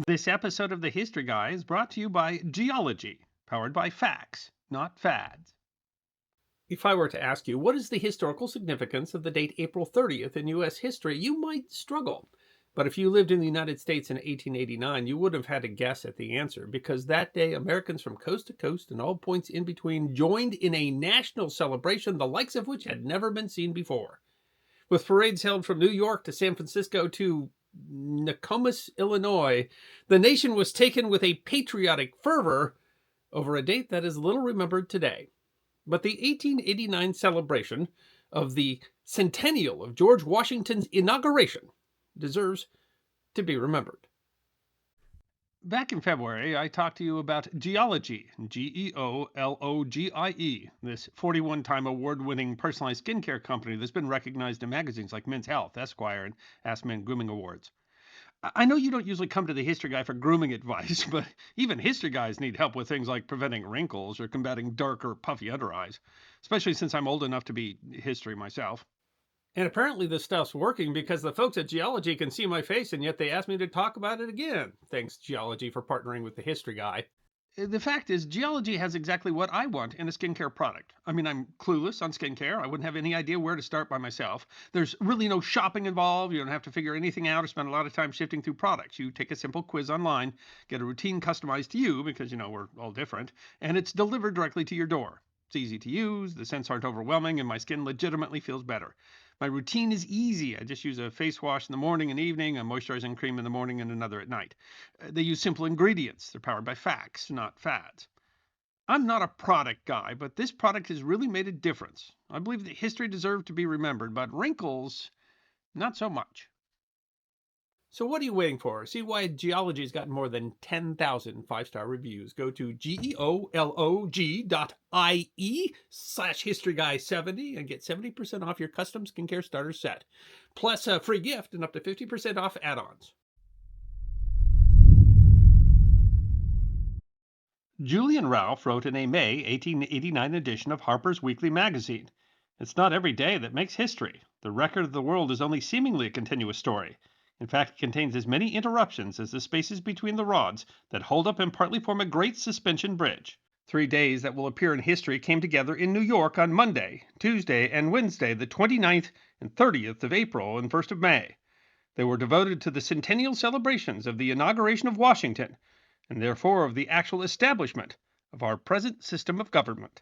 This episode of The History Guy is brought to you by Geology, powered by facts, not fads. If I were to ask you, what is the historical significance of the date April 30th in U.S. history, you might struggle. But if you lived in the United States in 1889, you would have had a guess at the answer, because that day Americans from coast to coast and all points in between joined in a national celebration the likes of which had never been seen before. With parades held from New York to San Francisco to Nokomis, Illinois, the nation was taken with a patriotic fervor over a date that is little remembered today. But the 1889 celebration of the Centennial of George Washington's inauguration deserves to be remembered. Back in February, I talked to you about Geology, Geologie, this 41-time award-winning personalized skincare company that's been recognized in magazines like Men's Health, Esquire, and Ask Men Grooming Awards. I know you don't usually come to the history guy for grooming advice, but even history guys need help with things like preventing wrinkles or combating dark or puffy under eyes, especially since I'm old enough to be history myself. And apparently this stuff's working because the folks at Geology can see my face, and yet they asked me to talk about it again. Thanks, Geology, for partnering with the history guy. The fact is, Geology has exactly what I want in a skincare product. I mean, I'm clueless on skincare. I wouldn't have any idea where to start by myself. There's really no shopping involved. You don't have to figure anything out or spend a lot of time shifting through products. You take a simple quiz online, get a routine customized to you because, we're all different, and it's delivered directly to your door. It's easy to use, the scents aren't overwhelming, and my skin legitimately feels better. My routine is easy. I just use a face wash in the morning and evening, a moisturizing cream in the morning, and another at night. They use simple ingredients. They're powered by facts, not fads. I'm not a product guy, but this product has really made a difference. I believe that history deserves to be remembered, but wrinkles, not so much. So what are you waiting for? See why Geology's gotten more than 10,000 five-star reviews. Go to geolog.ie/historyguy70 and get 70% off your custom skincare starter set. Plus a free gift and up to 50% off add-ons. Julian Ralph wrote in a May 1889 edition of Harper's Weekly magazine. It's not every day that makes history. The record of the world is only seemingly a continuous story. In fact, it contains as many interruptions as the spaces between the rods that hold up and partly form a great suspension bridge. 3 days that will appear in history came together in New York on Monday, Tuesday, and Wednesday, the 29th and 30th of April and 1st of May. They were devoted to the centennial celebrations of the inauguration of Washington, and therefore of the actual establishment of our present system of government.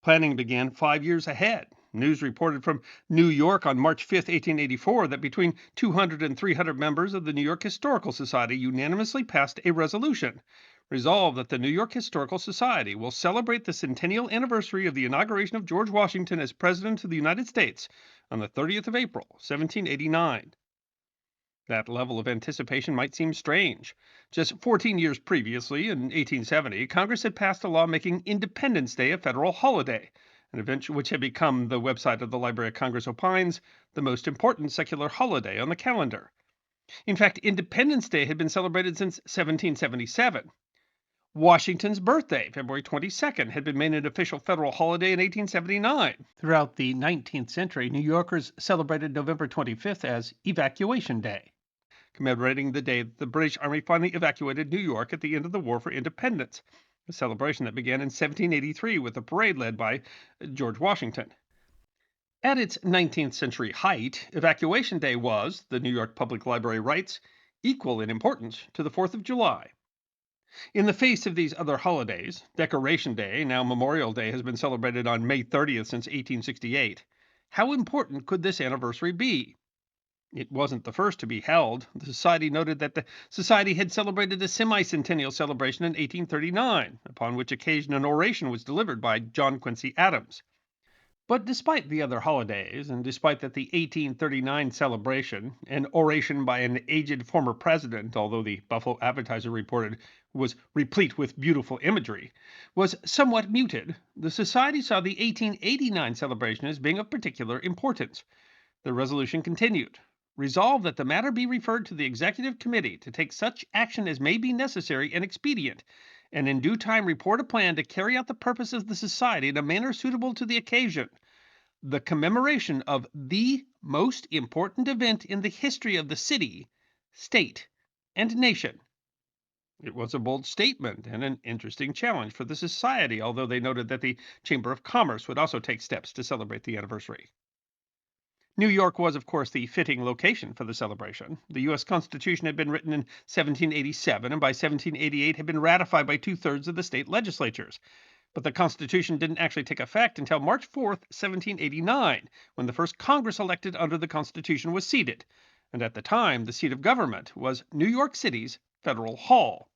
Planning began 5 years ahead. News reported from New York on March 5, 1884, that between 200 and 300 members of the New York Historical Society unanimously passed a resolution. Resolved that the New York Historical Society will celebrate the centennial anniversary of the inauguration of George Washington as President of the United States on the 30th of April, 1789. That level of anticipation might seem strange. Just 14 years previously, in 1870, Congress had passed a law making Independence Day a federal holiday, an event which had become, the website of the Library of Congress opines, the most important secular holiday on the calendar. In fact, Independence Day had been celebrated since 1777. Washington's birthday, February 22nd, had been made an official federal holiday in 1879. Throughout the 19th century, New Yorkers celebrated November 25th as Evacuation Day, commemorating the day that the British Army finally evacuated New York at the end of the War for Independence, a celebration that began in 1783 with a parade led by George Washington. At its 19th century height, Evacuation Day was, the New York Public Library writes, equal in importance to the 4th of July. In the face of these other holidays, Decoration Day, now Memorial Day, has been celebrated on May 30th since 1868. How important could this anniversary be? It wasn't the first to be held. The Society noted that the Society had celebrated a semi-centennial celebration in 1839, upon which occasion an oration was delivered by John Quincy Adams. But despite the other holidays, and despite that the 1839 celebration, an oration by an aged former president, although the Buffalo Advertiser reported was replete with beautiful imagery, was somewhat muted, the Society saw the 1889 celebration as being of particular importance. The resolution continued. Resolve that the matter be referred to the Executive Committee to take such action as may be necessary and expedient, and in due time report a plan to carry out the purposes of the Society in a manner suitable to the occasion. The commemoration of the most important event in the history of the city, state, and nation. It was a bold statement and an interesting challenge for the society, although they noted that the Chamber of Commerce would also take steps to celebrate the anniversary. New York was, of course, the fitting location for the celebration. The U.S. Constitution had been written in 1787 and by 1788 had been ratified by two-thirds of the state legislatures. But the Constitution didn't actually take effect until March 4th, 1789, when the first Congress elected under the Constitution was seated. And at the time, the seat of government was New York City's Federal Hall.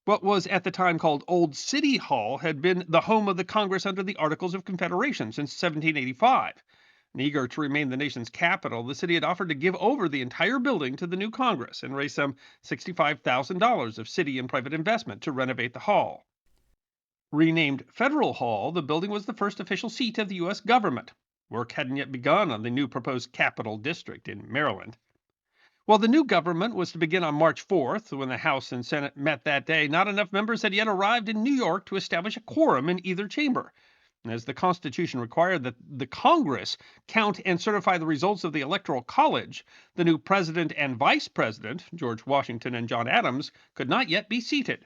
What was at the time called Old City Hall had been the home of the Congress under the Articles of Confederation since 1785. And eager to remain the nation's capital, the city had offered to give over the entire building to the new Congress and raise some $65,000 of city and private investment to renovate the hall. Renamed Federal Hall, the building was the first official seat of the U.S. government. Work hadn't yet begun on the new proposed Capital District in Maryland. While the new government was to begin on March 4th, when the House and Senate met that day, not enough members had yet arrived in New York to establish a quorum in either chamber. As the Constitution required that the Congress count and certify the results of the Electoral College, the new president and vice president, George Washington and John Adams, could not yet be seated.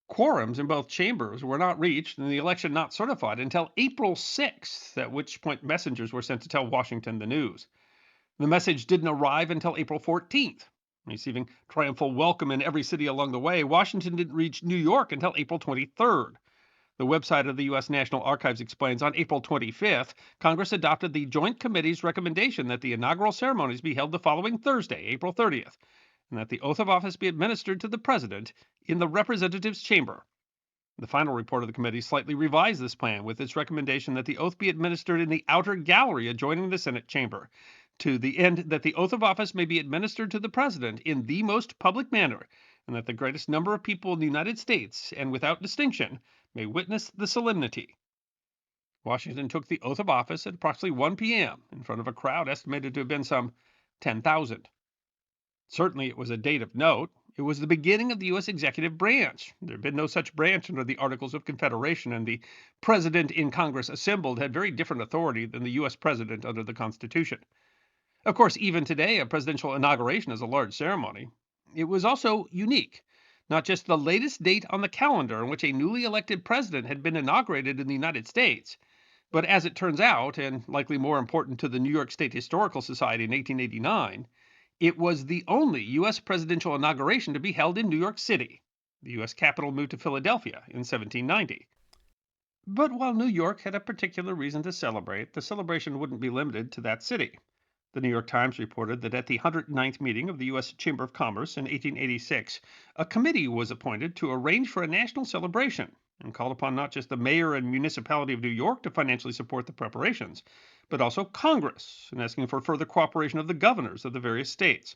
Quorums in both chambers were not reached and the election not certified until April 6th, at which point messengers were sent to tell Washington the news. The message didn't arrive until April 14th. Receiving triumphal welcome in every city along the way, Washington didn't reach New York until April 23rd. The website of the U.S. National Archives explains on April 25th, Congress adopted the Joint Committee's recommendation that the inaugural ceremonies be held the following Thursday, April 30th, and that the oath of office be administered to the President in the Representatives' Chamber. The final report of the committee slightly revised this plan with its recommendation that the oath be administered in the outer gallery adjoining the Senate chamber, to the end that the oath of office may be administered to the President in the most public manner, and that the greatest number of people in the United States, and without distinction, may witness the solemnity. Washington took the oath of office at approximately 1 p.m. in front of a crowd estimated to have been some 10,000. Certainly it was a date of note. It was the beginning of the U.S. executive branch. There had been no such branch under the Articles of Confederation, and the President in Congress assembled had very different authority than the U.S. President under the Constitution. Of course, even today, a presidential inauguration is a large ceremony. It was also unique. Not just the latest date on the calendar in which a newly elected president had been inaugurated in the United States, but as it turns out, and likely more important to the New York State Historical Society in 1889, it was the only U.S. presidential inauguration to be held in New York City. The U.S. capital moved to Philadelphia in 1790. But while New York had a particular reason to celebrate, the celebration wouldn't be limited to that city. The New York Times reported that at the 109th meeting of the U.S. Chamber of Commerce in 1886, a committee was appointed to arrange for a national celebration and called upon not just the mayor and municipality of New York to financially support the preparations, but also Congress, and asking for further cooperation of the governors of the various states.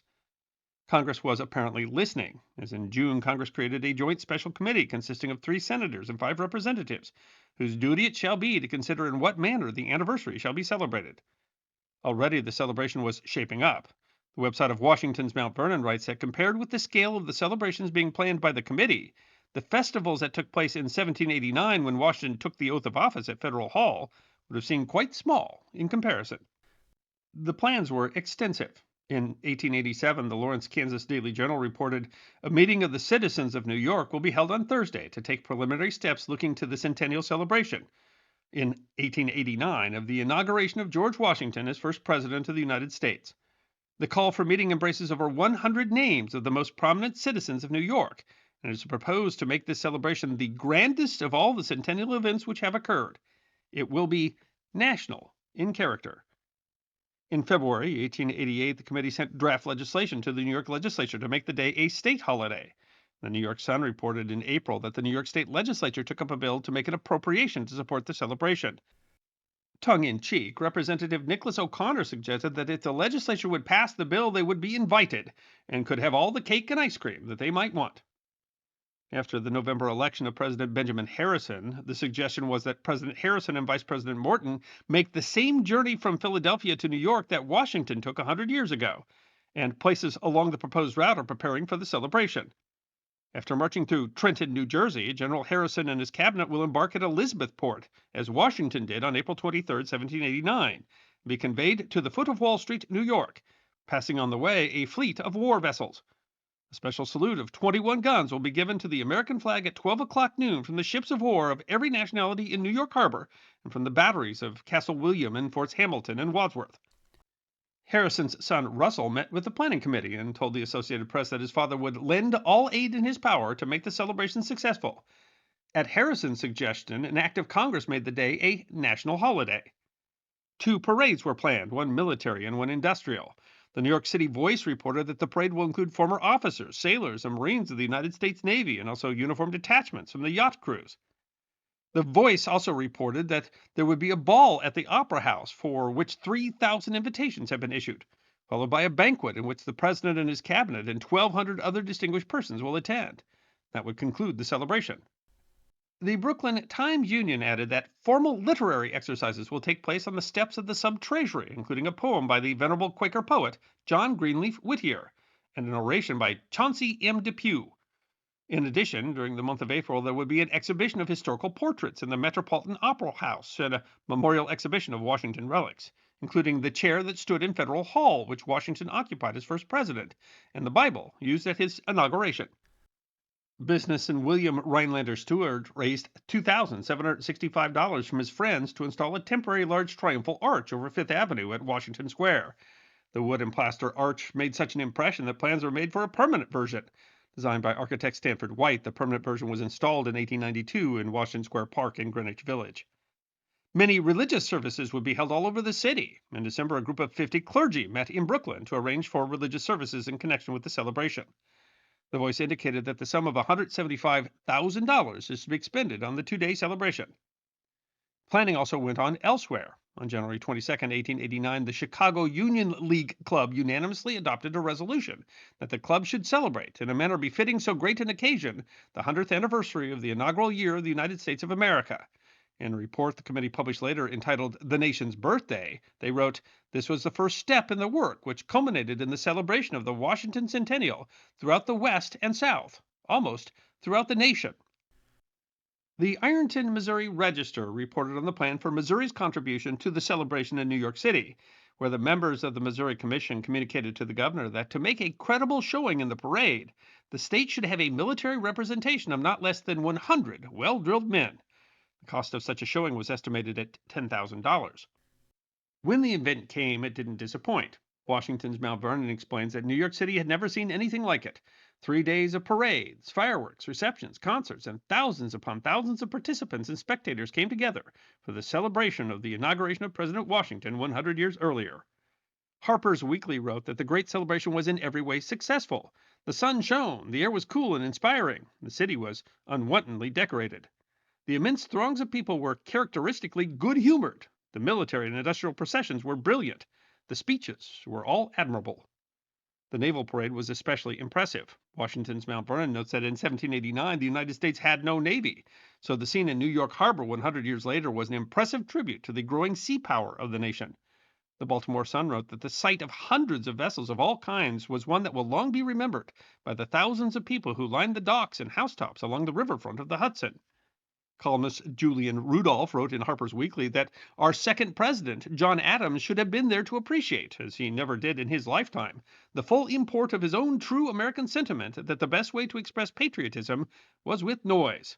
Congress was apparently listening, as in June Congress created a joint special committee consisting of 3 senators and 5 representatives, whose duty it shall be to consider in what manner the anniversary shall be celebrated. Already the celebration was shaping up. The website of Washington's Mount Vernon writes that compared with the scale of the celebrations being planned by the committee, the festivals that took place in 1789 when Washington took the oath of office at Federal Hall would have seemed quite small in comparison. The plans were extensive. In 1887, the Lawrence, Kansas Daily Journal reported, "A meeting of the citizens of New York will be held on Thursday to take preliminary steps looking to the Centennial celebration in 1889 of the inauguration of George Washington as first president of the United States. The call for meeting embraces over 100 names of the most prominent citizens of New York, and it is proposed to make this celebration the grandest of all the centennial events which have occurred. It will be national in character." In February 1888, the committee sent draft legislation to the New York legislature to make the day a state holiday. The New York Sun reported in April that the New York State legislature took up a bill to make an appropriation to support the celebration. Tongue-in-cheek, Representative Nicholas O'Connor suggested that if the legislature would pass the bill, they would be invited and could have all the cake and ice cream that they might want. After the November election of President Benjamin Harrison, the suggestion was that President Harrison and Vice President Morton make the same journey from Philadelphia to New York that Washington took 100 years ago, and places along the proposed route are preparing for the celebration. After marching through Trenton, New Jersey, General Harrison and his cabinet will embark at Elizabethport, as Washington did on April 23, 1789, and be conveyed to the foot of Wall Street, New York, passing on the way a fleet of war vessels. A A special salute of 21 guns will be given to the American flag at 12 o'clock noon from the ships of war of every nationality in New York Harbor and from the batteries of Castle William and Forts Hamilton and Wadsworth. Harrison's son Russell met with the planning committee and told the Associated Press that his father would lend all aid in his power to make the celebration successful. At Harrison's suggestion, an act of Congress made the day a national holiday. Two parades were planned, one military and one industrial. The New York City Voice reported that the parade will include former officers, sailors, and Marines of the United States Navy, and also uniformed detachments from the yacht crews. The Voice also reported that there would be a ball at the Opera House for which 3,000 invitations have been issued, followed by a banquet in which the president and his cabinet and 1,200 other distinguished persons will attend. That would conclude the celebration. The Brooklyn Times-Union added that formal literary exercises will take place on the steps of the Sub-Treasury, including a poem by the venerable Quaker poet John Greenleaf Whittier and an oration by Chauncey M. Depew. In addition, during the month of April, there would be an exhibition of historical portraits in the Metropolitan Opera House and a memorial exhibition of Washington relics, including the chair that stood in Federal Hall, which Washington occupied as first president, and the Bible used at his inauguration. Businessman William Rhinelander Stewart raised $2,765 from his friends to install a temporary large triumphal arch over Fifth Avenue at Washington Square. The wood and plaster arch made such an impression that plans were made for a permanent version. Designed by architect Stanford White, the permanent version was installed in 1892 in Washington Square Park in Greenwich Village. Many religious services would be held all over the city. In December, a group of 50 clergy met in Brooklyn to arrange for religious services in connection with the celebration. The Voice indicated that the sum of $175,000 is to be expended on the two-day celebration. Planning also went on elsewhere. On January 22, 1889, the Chicago Union League Club unanimously adopted a resolution that the club should celebrate, in a manner befitting so great an occasion, the 100th anniversary of the inaugural year of the United States of America. In a report the committee published later entitled The Nation's Birthday, they wrote, "This was the first step in the work which culminated in the celebration of the Washington Centennial throughout the West and South, almost throughout the nation." The Ironton, Missouri Register reported on the plan for Missouri's contribution to the celebration in New York City, where the members of the Missouri Commission communicated to the governor that to make a credible showing in the parade, the state should have a military representation of not less than 100 well-drilled men. The cost of such a showing was estimated at $10,000. When the event came, it didn't disappoint. Washington's Mount Vernon explains that New York City had never seen anything like it. 3 days of parades, fireworks, receptions, concerts, and thousands upon thousands of participants and spectators came together for the celebration of the inauguration of President Washington 100 years earlier. Harper's Weekly wrote that the great celebration was in every way successful. The sun shone, the air was cool and inspiring, the city was unwontedly decorated. The immense throngs of people were characteristically good-humored. The military and industrial processions were brilliant. The speeches were all admirable. The naval parade was especially impressive. Washington's Mount Vernon notes that in 1789 the United States had no navy, so the scene in New York Harbor 100 years later was an impressive tribute to the growing sea power of the nation. The Baltimore Sun wrote that the sight of hundreds of vessels of all kinds was one that will long be remembered by the thousands of people who lined the docks and housetops along the riverfront of the Hudson. Columnist Julian Rudolph wrote in Harper's Weekly that our second president, John Adams, should have been there to appreciate, as he never did in his lifetime, the full import of his own true American sentiment that the best way to express patriotism was with noise.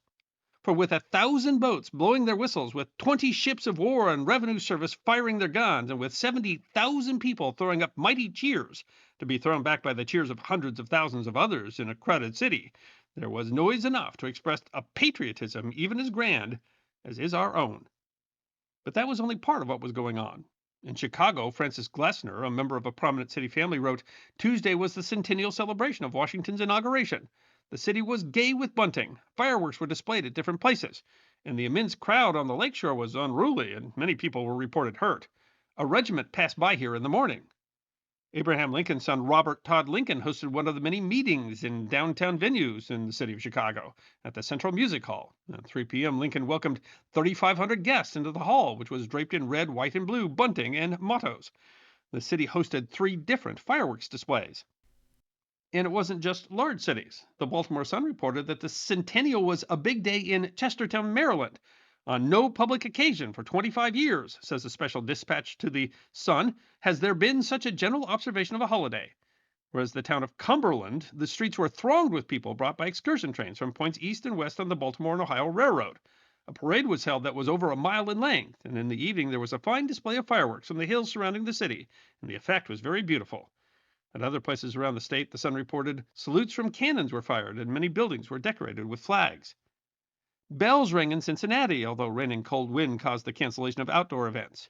For with 1,000 boats blowing their whistles, with 20 ships of war and revenue service firing their guns, and with 70,000 people throwing up mighty cheers, to be thrown back by the cheers of hundreds of thousands of others in a crowded city, there was noise enough to express a patriotism even as grand as is our own. But that was only part of what was going on. In Chicago, Francis Glessner, a member of a prominent city family, wrote, "Tuesday was the centennial celebration of Washington's inauguration. The city was gay with bunting. Fireworks were displayed at different places, and the immense crowd on the lakeshore was unruly, and many people were reported hurt. A regiment passed by here in the morning." Abraham Lincoln's son Robert Todd Lincoln hosted one of the many meetings in downtown venues in the city of Chicago at the Central Music Hall. At 3 p.m., Lincoln welcomed 3,500 guests into the hall, which was draped in red, white, and blue bunting and mottos. The city hosted 3 different fireworks displays. And it wasn't just large cities. The Baltimore Sun reported that the Centennial was a big day in Chestertown, Maryland. On no public occasion for 25 years, says a special dispatch to the Sun, has there been such a general observation of a holiday. Whereas the town of Cumberland, the streets were thronged with people brought by excursion trains from points east and west on the Baltimore and Ohio Railroad. A parade was held that was over a mile in length, and in the evening there was a fine display of fireworks from the hills surrounding the city, and the effect was very beautiful. At other places around the state, the Sun reported salutes from cannons were fired, and many buildings were decorated with flags. Bells rang in Cincinnati, although rain and cold wind caused the cancellation of outdoor events.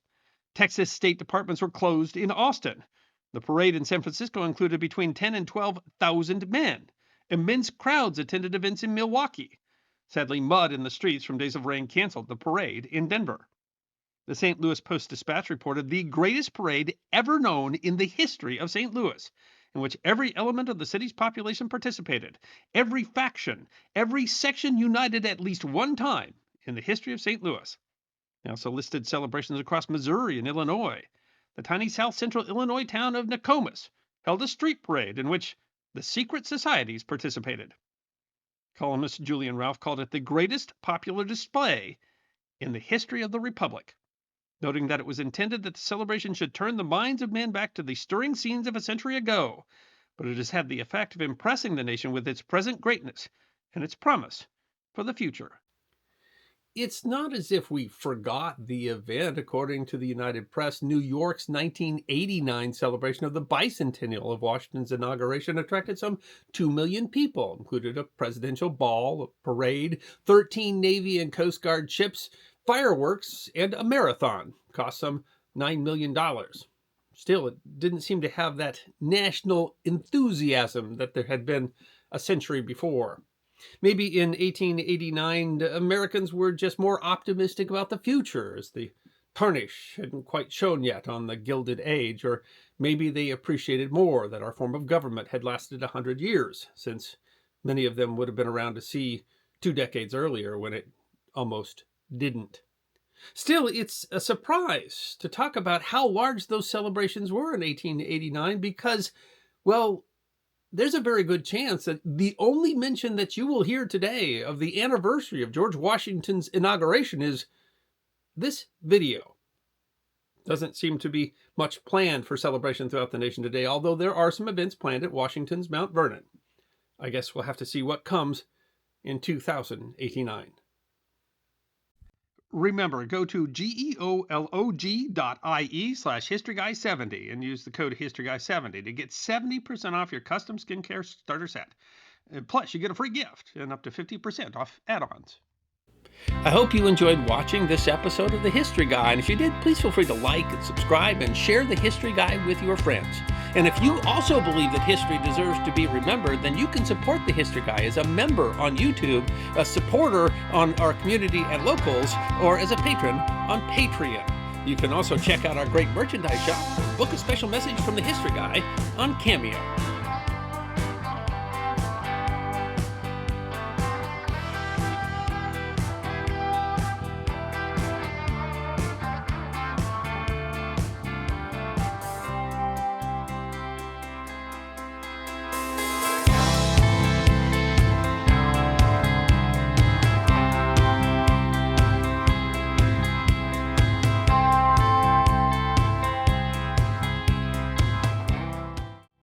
Texas state departments were closed in Austin. The parade in San Francisco included between 10 and 12,000 men. Immense crowds attended events in Milwaukee. Sadly, mud in the streets from days of rain canceled the parade in Denver. The St. Louis Post-Dispatch reported the greatest parade ever known in the history of St. Louis, in which every element of the city's population participated, every faction, every section united at least one time in the history of St. Louis. They also listed celebrations across Missouri and Illinois. The tiny south-central Illinois town of Nokomis held a street parade in which the secret societies participated. Columnist Julian Ralph called it the greatest popular display in the history of the Republic, noting that it was intended that the celebration should turn the minds of men back to the stirring scenes of a century ago, but it has had the effect of impressing the nation with its present greatness and its promise for the future. It's not as if we forgot the event. According to the United Press, New York's 1989 celebration of the bicentennial of Washington's inauguration attracted some 2 million people, included a presidential ball, a parade, 13 Navy and Coast Guard ships, fireworks, and a marathon. Cost some $9 million. Still, it didn't seem to have that national enthusiasm that there had been a century before. Maybe in 1889, Americans were just more optimistic about the future, as the tarnish hadn't quite shown yet on the Gilded Age, or maybe they appreciated more that our form of government had lasted 100 years, since many of them would have been around to see 2 decades earlier when it almost didn't. Still, it's a surprise to talk about how large those celebrations were in 1889 because, well, there's a very good chance that the only mention that you will hear today of the anniversary of George Washington's inauguration is this video. Doesn't seem to be much planned for celebration throughout the nation today, although there are some events planned at Washington's Mount Vernon. I guess we'll have to see what comes in 2089. Remember, go to geolog.ie/historyguy70 and use the code historyguy70 to get 70% off your custom skincare starter set. Plus, you get a free gift and up to 50% off add-ons. I hope you enjoyed watching this episode of The History Guy, and if you did, please feel free to like and subscribe and share The History Guy with your friends. And if you also believe that history deserves to be remembered, then you can support The History Guy as a member on YouTube, a supporter on our community at Locals, or as a patron on Patreon. You can also check out our great merchandise shop or book a special message from The History Guy on Cameo.